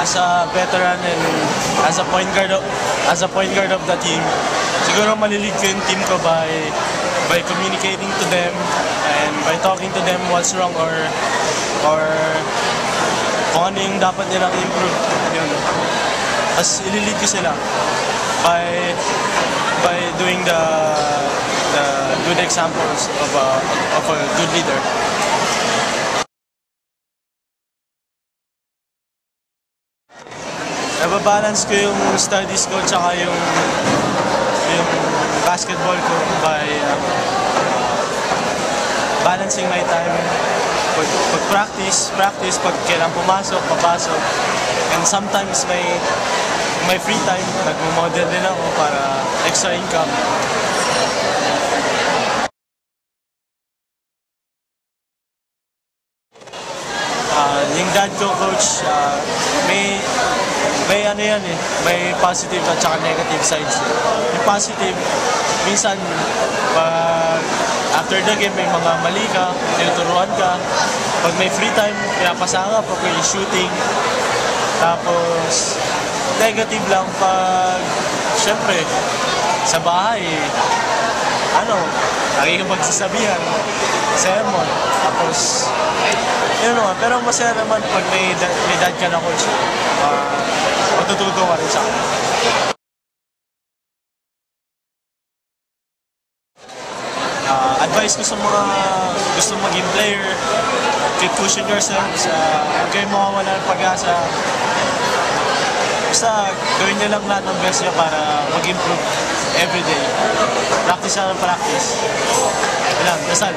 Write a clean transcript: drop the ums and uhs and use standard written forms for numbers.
as a veteran and as a point guard of the team, siguro malilid ko yung team ko by communicating to them and by talking to them what's wrong or kung ano yung dapat nilang improve. Yun. As ililid ko sila by doing the good examples of a good leader. Nababalance ko yung studies ko tsaka yung basketball ko by balancing my time. Pag-practice, pag kailan pumasok, papasok. And sometimes may free time, nag-model din ako para extra income. Yung dad ko, coach, may ano yan eh, may positive at saka negative sides. Yung positive, minsan, after the game, may mga mali ka, tinuturuan ka. Pag may free time, pinapasa ka, pag may shooting. Tapos, negative lang pag, syempre, sa bahay, lagi kang magsasabihan, sermon. Tapos, yun naman, pero masaya naman pag may dad ka na coach, matututo ka rin sa akin. Advice ko sa mga gusto maging player, keep pushing yourselves, huwag kayong mawawala ng pag-asa. Basta gawin nyo lang lahat ng best nyo para mag-improve everyday. Practice na ng practice. Dasal.